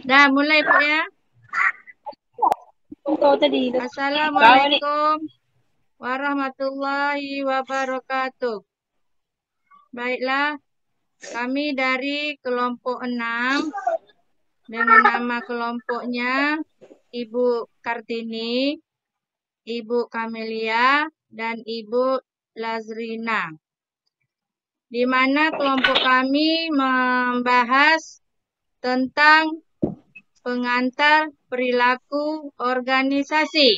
Dah mulai Bu ya. Assalamualaikum warahmatullahi wabarakatuh. Baiklah, kami dari kelompok 6 dengan nama kelompoknya Ibu Kartini, Ibu Kamelia, dan Ibu Lazrina. Di mana kelompok kami membahas tentang pengantar perilaku organisasi.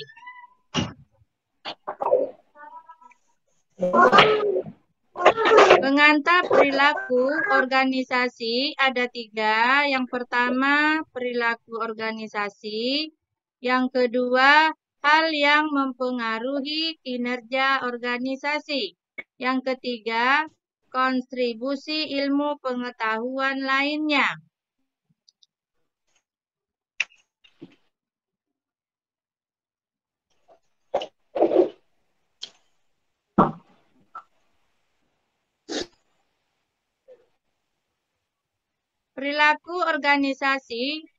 Pengantar perilaku organisasi ada 3. Yang pertama, perilaku organisasi. Yang kedua, hal yang mempengaruhi kinerja organisasi. Yang ketiga, kontribusi ilmu pengetahuan lainnya. Perilaku organisasi,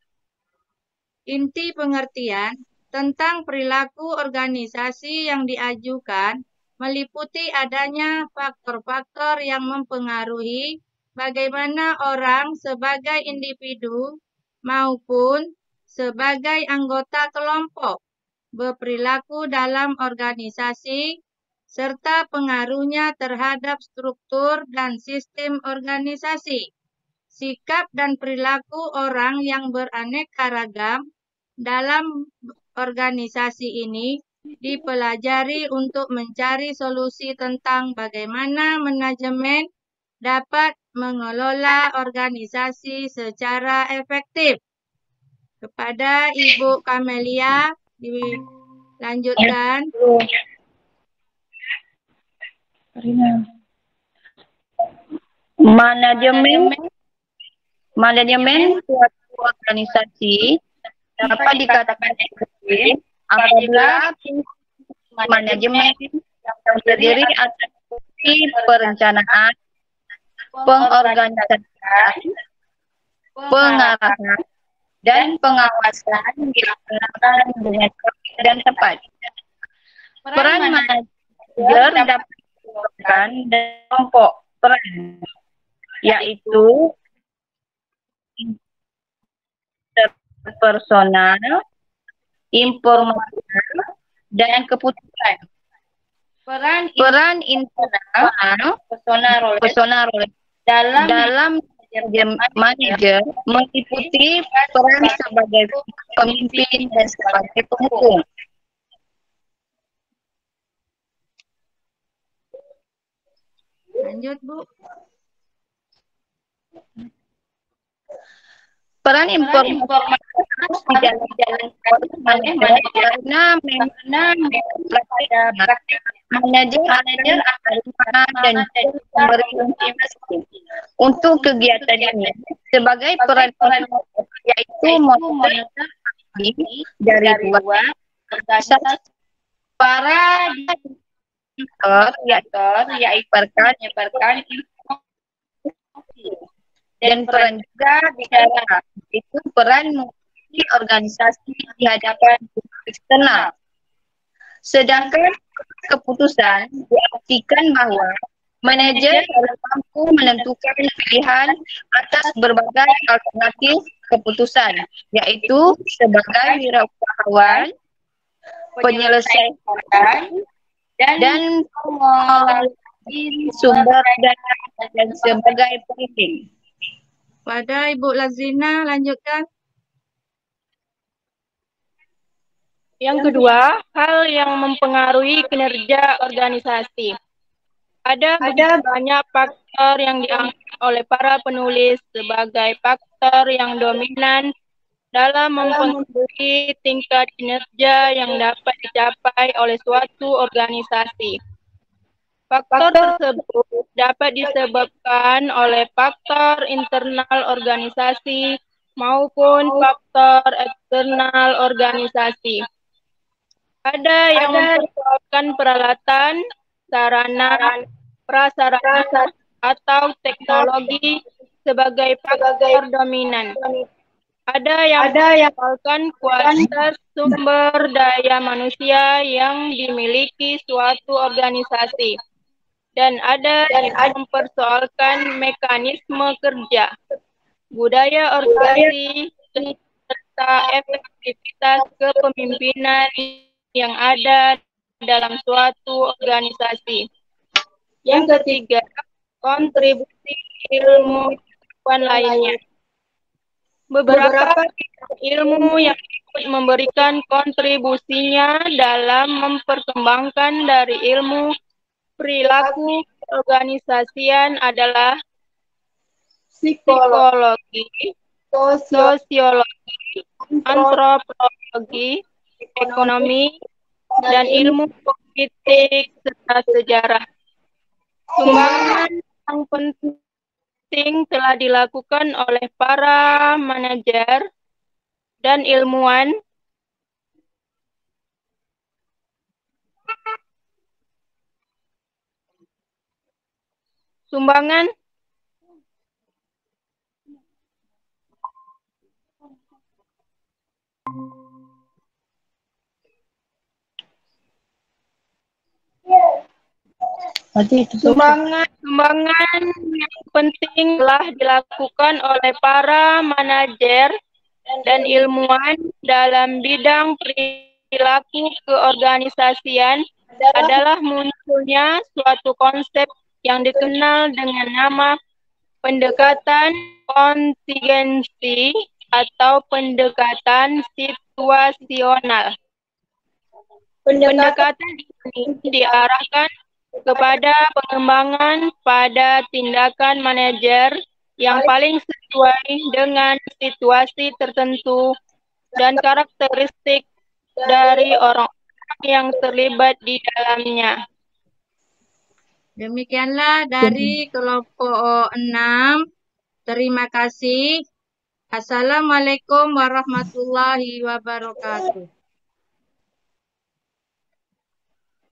inti pengertian tentang perilaku organisasi yang diajukan meliputi adanya faktor-faktor yang mempengaruhi bagaimana orang sebagai individu maupun sebagai anggota kelompok berperilaku dalam organisasi serta pengaruhnya terhadap struktur dan sistem organisasi. Sikap dan perilaku orang yang beraneka ragam dalam organisasi ini dipelajari untuk mencari solusi tentang bagaimana manajemen dapat mengelola organisasi secara efektif. Kepada Ibu Kamelia, dilanjutkan. Manajemen suatu organisasi dapat dikatakan efektif apabila manajemen yang terdiri atas fungsi perencanaan, pengorganisasian, pengarahan, dan pengawasan dilaksanakan dengan baik dan tepat. Peran manajer dapat dilakukan dalam kelompok peran, yaitu personal, informasional, dan keputusan. Peran internal personal dalam manajer meliputi peran sebagai pemimpin dan sebagai penghukum. Lanjut, Bu. Peran informasi harus dijalankan oleh manajer karena memang praktik manajer akan dan memberi informasi untuk kegiatan ini sebagai peran yaitu monitor dari luar para aktor menyebarkan informasi. Dan peran juga bicara, itu peran mengikuti organisasi di hadapan eksternal. Sedangkan keputusan diartikan bahwa manajer harus mampu menentukan pilihan atas berbagai alternatif keputusan, yaitu sebagai wirausahawan, penyelesaian dan pengelola sumber daya dan sebagai pemimpin. Pada Ibu Lazrina, lanjutkan. Yang kedua, hal yang mempengaruhi kinerja organisasi. Ada banyak faktor yang dianggap oleh para penulis sebagai faktor yang dominan dalam mempengaruhi tingkat kinerja yang dapat dicapai oleh suatu organisasi. Faktor tersebut dapat disebabkan oleh faktor internal organisasi maupun faktor eksternal organisasi. Ada yang mempersoalkan peralatan, sarana, prasarana, atau teknologi sebagai faktor dominan. Ada yang mengenalkan kualitas sumber daya manusia yang dimiliki suatu organisasi, dan ada yang mempersoalkan mekanisme kerja, budaya organisasi, serta efektivitas kepemimpinan yang ada dalam suatu organisasi. Yang ketiga, kontribusi ilmu pengetahuan lainnya. Beberapa ilmu yang ikut memberikan kontribusinya dalam memperkembangkan dari ilmu perilaku organisasian adalah psikologi, sosiologi, antropologi, ekonomi, dan ilmu politik serta sejarah. Sumbangan yang penting telah dilakukan oleh para manajer dan ilmuwan sumbangan Sumbangan yang penting telah dilakukan oleh para manajer dan ilmuwan dalam bidang perilaku keorganisasian adalah munculnya suatu konsep yang dikenal dengan nama pendekatan kontingensi atau pendekatan situasional. Pendekatan ini diarahkan kepada pengembangan pada tindakan manajer yang paling sesuai dengan situasi tertentu dan karakteristik dari orang-orang yang terlibat di dalamnya. Demikianlah dari kelompok 6. Terima kasih. Assalamualaikum warahmatullahi wabarakatuh.